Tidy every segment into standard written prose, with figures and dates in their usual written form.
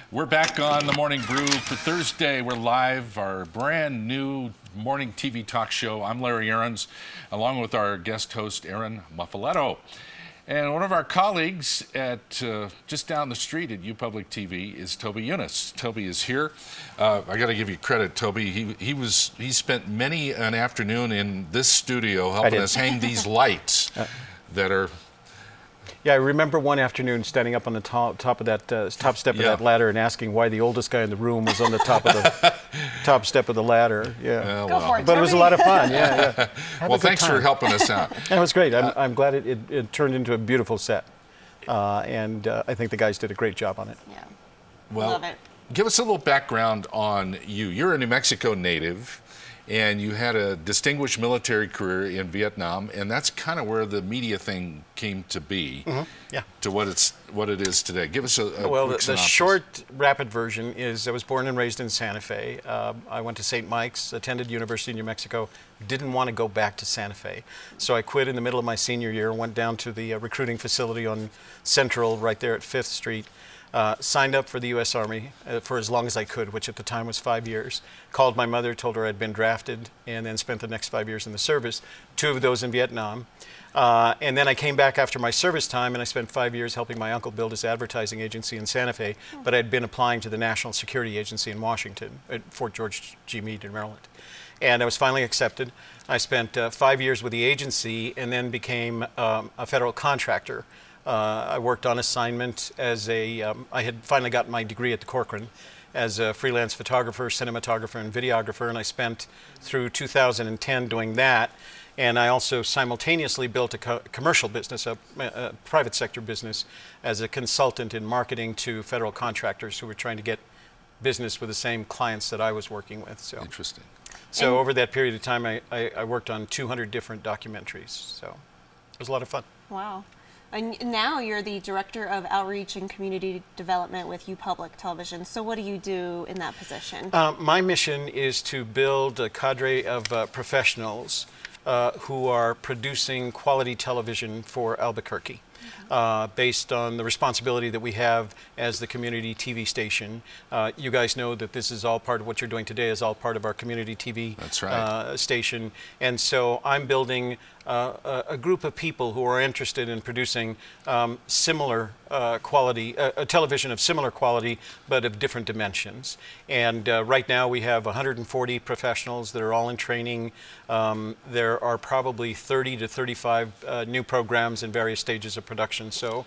We're back on the Morning Brew for Thursday. We're live, our brand new morning TV talk show. I'm Larry Aarons, along with our guest host, Aaron Muffaletto. And one of our colleagues at just down the street at uPUBLIC TV is Toby Younis. Toby is here. I got to give you credit, Toby. He spent many an afternoon in this studio helping us hang these lights that are. Yeah, I remember one afternoon standing up on the top of that top step of that ladder and asking why the oldest guy in the room was on the top of the top step of the ladder. Yeah, Go for it, but Toby. It was a lot of fun. Yeah. Well, thanks for helping us out. That was great. I'm glad it turned into a beautiful set, and I think the guys did a great job on it. Yeah, well, love it. Give us a little background on you. You're a New Mexico native, and you had a distinguished military career in Vietnam, and that's kind of where the media thing came to be, to what it is today. Give us a quick synopsis. The short, rapid version is I was born and raised in Santa Fe. I went to St. Mike's, attended University of New Mexico, didn't want to go back to Santa Fe. So I quit in the middle of my senior year, went down to the recruiting facility on Central, right there at 5th Street. Signed up for the U.S. Army for as long as I could, which at the time was 5 years. Called my mother, told her I'd been drafted, and then spent the next 5 years in the service, 2 of those in Vietnam. And then I came back after my service time, and I spent 5 years helping my uncle build his advertising agency in Santa Fe, but I'd been applying to the National Security Agency in Washington, at Fort George G. Meade in Maryland. And I was finally accepted. I spent 5 years with the agency and then became a federal contractor. I worked on assignment as I had finally gotten my degree at the Corcoran as a freelance photographer, cinematographer, and videographer, and I spent through 2010 doing that. And I also simultaneously built a commercial business, a private sector business, as a consultant in marketing to federal contractors who were trying to get business with the same clients that I was working with. So. Interesting. So over that period of time, I worked on 200 different documentaries. So it was a lot of fun. Wow. And now you're the Director of Outreach and Community Development with uPUBLIC Television. So what do you do in that position? My mission is to build a cadre of professionals who are producing quality television for Albuquerque. Based on the responsibility that we have as the community TV station. You guys know that this is all part of what you're doing today, is all part of our community TV station. And so I'm building a group of people who are interested in producing similar quality, a television of similar quality, but of different dimensions. And right now we have 140 professionals that are all in training. There are probably 30 to 35 new programs in various stages of production. So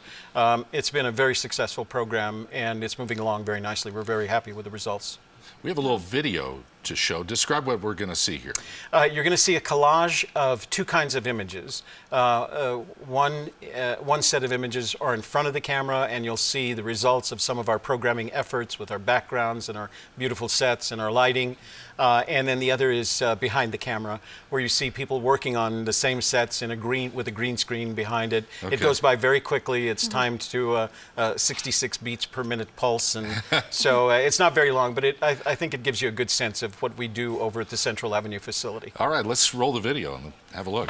it's been a very successful program, and it's moving along very nicely. We're very happy with the results. We have a little video to show. Describe what we're going to see here. You're going to see a collage of 2 kinds of images. One set of images are in front of the camera, and you'll see the results of some of our programming efforts with our backgrounds and our beautiful sets and our lighting. And then the other is behind the camera, where you see people working on the same sets in with a green screen behind it. Okay. It goes by very quickly. It's timed to 66 beats per minute pulse, and so it's not very long, but I think it gives you a good sense of what we do over at the Central Avenue facility. All right, let's roll the video and have a look.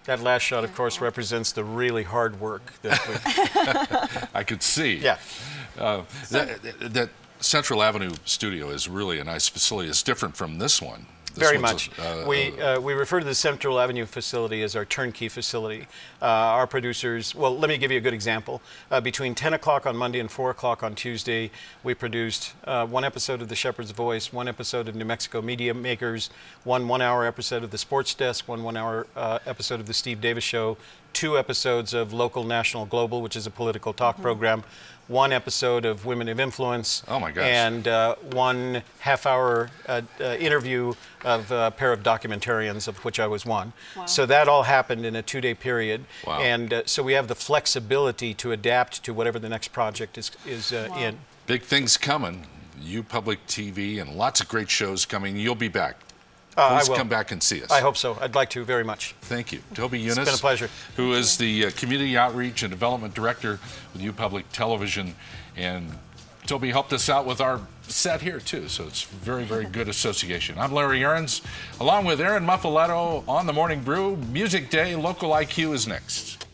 That last shot, of course, represents the really hard work that I could see. Yeah. That Central Avenue studio is really a nice facility. It's different from this one. Very much. We refer to the Central Avenue facility as our turnkey facility. Our producers, well, let me give you a good example. Between 10 o'clock on Monday and 4 o'clock on Tuesday, we produced one episode of The Shepherd's Voice, one episode of New Mexico Media Makers, one one-hour episode of The Sports Desk, one one-hour episode of The Steve Davis Show, 2 episodes of Local, National, Global, which is a political talk program, 1 episode of Women of Influence, oh my gosh, and 1 half-hour interview of a pair of documentarians, of which I was one. Wow. So that all happened in a 2-day period. Wow. And so we have the flexibility to adapt to whatever the next project is Wow. in. big things coming. uPUBLIC TV and lots of great shows coming. You'll be back. I Please will. come back and see us. I hope so. I'd like to very much. Thank you. Toby Younis. It's been a pleasure. Who is the Community Outreach and Development Director with uPUBLIC Television. And Toby helped us out with our set here, too. So it's very, very good association. I'm Larry Ahrens, along with Aaron Muffaletto on the Morning Brew. Music Day, Local IQ is next.